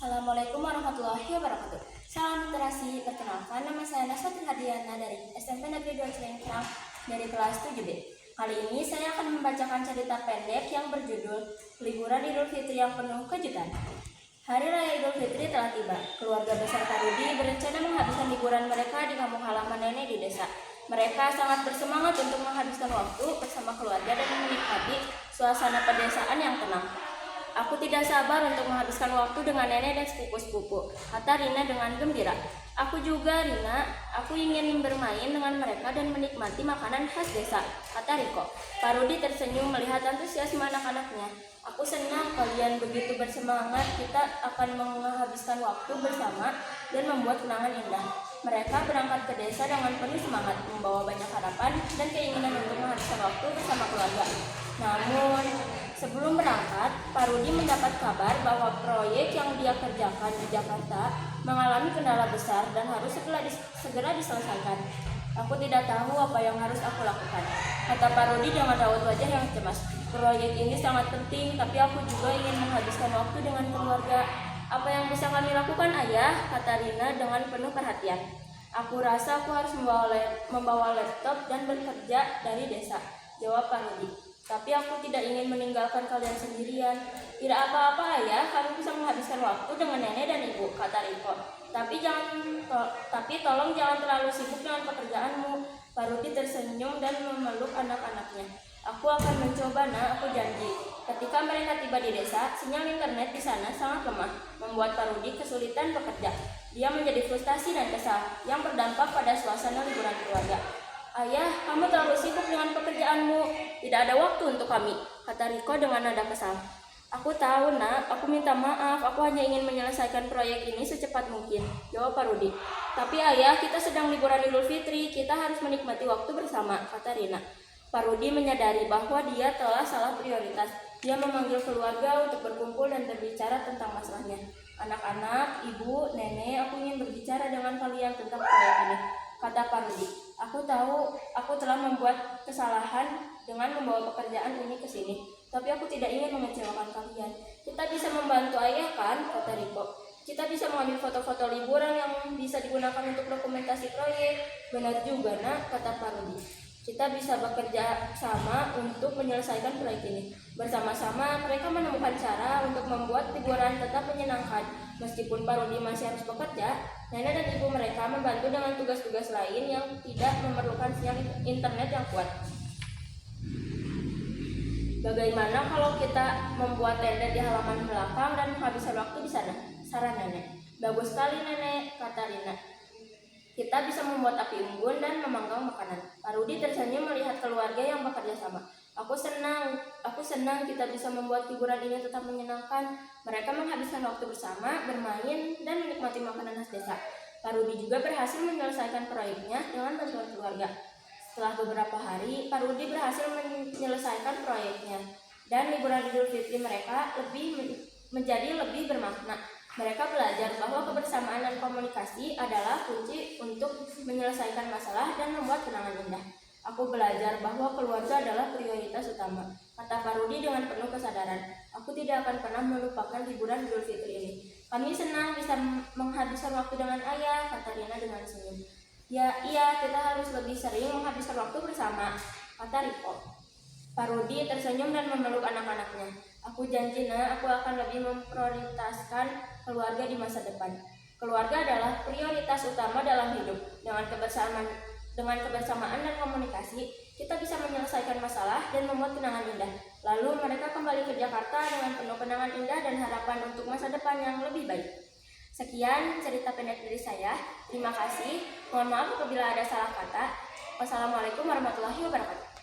Assalamualaikum warahmatullahi wabarakatuh. Salam literasi, perkenalkan nama saya Naswati Hadiana dari SMP Negeri 2 Cilengkrang dari kelas 7B. Kali ini saya akan membacakan cerita pendek yang berjudul Liburan Idul Fitri yang Penuh Kejutan. Hari Raya Idul Fitri telah tiba. Keluarga besar Parudi berencana menghabiskan liburan mereka di kampung halaman nenek di desa. Mereka sangat bersemangat untuk menghabiskan waktu bersama keluarga dan menikmati suasana pedesaan yang tenang. Aku tidak sabar untuk menghabiskan waktu dengan nenek dan sepupu-sepupu, kata Rina dengan gembira. Aku juga, Rina. Aku ingin bermain dengan mereka dan menikmati makanan khas desa, kata Riko. Parudi tersenyum melihat antusiasme anak-anaknya. Aku senang kalian begitu bersemangat. Kita akan menghabiskan waktu bersama dan membuat kenangan indah. Mereka berangkat ke desa dengan penuh semangat, membawa banyak harapan dan keinginan untuk menghabiskan waktu bersama keluarga. Namun, sebelum berangkat, Parudi mendapat kabar bahwa proyek yang dia kerjakan di Jakarta mengalami kendala besar dan harus segera diselesaikan. Aku tidak tahu apa yang harus aku lakukan, kata Parudi dengan raut wajah yang cemas. Proyek ini sangat penting, tapi aku juga ingin menghabiskan waktu dengan keluarga. Apa yang bisa kami lakukan, Ayah? Kata Rina dengan penuh perhatian. Aku rasa aku harus membawa laptop dan bekerja dari desa, jawab Parudi. Tapi aku tidak ingin meninggalkan kalian sendirian. Tidak apa-apa, Ayah, kami bisa menghabiskan waktu dengan nenek dan ibu, kata Riko. Tapi tolong jangan terlalu sibuk dengan pekerjaanmu. Parudi tersenyum dan memeluk anak-anaknya. Aku akan mencoba, Nak, aku janji. Ketika mereka tiba di desa, sinyal internet di sana sangat lemah, membuat Parudi kesulitan bekerja. Dia menjadi frustasi dan kesal, yang berdampak pada suasana liburan keluarga. Ayah, kamu terlalu sibuk dengan pekerjaanmu. Tidak ada waktu untuk kami, kata Riko dengan nada kesal. Aku tahu, Nak. Aku minta maaf. Aku hanya ingin menyelesaikan proyek ini secepat mungkin, jawab Parudi. Tapi Ayah, kita sedang liburan Idul Fitri. Kita harus menikmati waktu bersama, kata Rina. Parudi menyadari bahwa dia telah salah prioritas. Dia memanggil keluarga untuk berkumpul dan berbicara tentang masalahnya. Anak-anak, ibu, nenek, aku ingin berbicara dengan kalian tentang proyek ini, kata Parudi. Aku tahu aku telah membuat kesalahan dengan membawa pekerjaan ini ke sini, tapi aku tidak ingin mengecewakan kalian. Kita bisa membantu Ayah, kan? Kata Riko. Kita bisa mengambil foto-foto liburan yang bisa digunakan untuk dokumentasi proyek. Benar juga, Nak, kata Parudi. Kita bisa bekerja sama untuk menyelesaikan proyek ini. Bersama-sama mereka menemukan cara untuk membuat liburan tetap menyenangkan. Meskipun Parudi masih harus bekerja, nenek dan ibu mereka membantu dengan tugas-tugas lain yang tidak memerlukan sinyal internet yang kuat. Bagaimana kalau kita membuat tenda di halaman belakang dan menghabiskan waktu di sana? Saran nenek. Bagus sekali, Nenek, kata Rina. Kita bisa membuat api unggun dan memanggang makanan. Parudi tersenyum melihat keluarga yang bekerja sama. Aku senang kita bisa membuat hiburan ini tetap menyenangkan. Mereka menghabiskan waktu bersama, bermain, dan menikmati makanan khas desa. Parudi juga berhasil menyelesaikan proyeknya dengan bantuan keluarga. Setelah beberapa hari, Parudi berhasil menyelesaikan proyeknya, dan liburan Idul Fitri mereka menjadi lebih bermakna. Mereka belajar bahwa kebersamaan dan komunikasi adalah kunci untuk menyelesaikan masalah dan membuat kenangan indah. Aku belajar bahwa keluarga adalah prioritas utama, kata Parudi dengan penuh kesadaran. Aku tidak akan pernah melupakan liburan Idul Fitri ini. Kami senang bisa menghabiskan waktu dengan Ayah, kata Rina dengan senyum. Ya, iya, kita harus lebih sering menghabiskan waktu bersama, kata Riko. Parudi tersenyum dan memeluk anak-anaknya. Aku janji, Nak, aku akan lebih memprioritaskan keluarga di masa depan. Keluarga adalah prioritas utama dalam hidup. Dengan kebersamaan dan komunikasi, kita bisa menyelesaikan masalah dan membuat kenangan indah. Lalu mereka kembali ke Jakarta dengan penuh kenangan indah dan harapan untuk masa depan yang lebih baik. Sekian cerita pendek dari saya. Terima kasih. Mohon maaf apabila ada salah kata. Wassalamualaikum warahmatullahi wabarakatuh.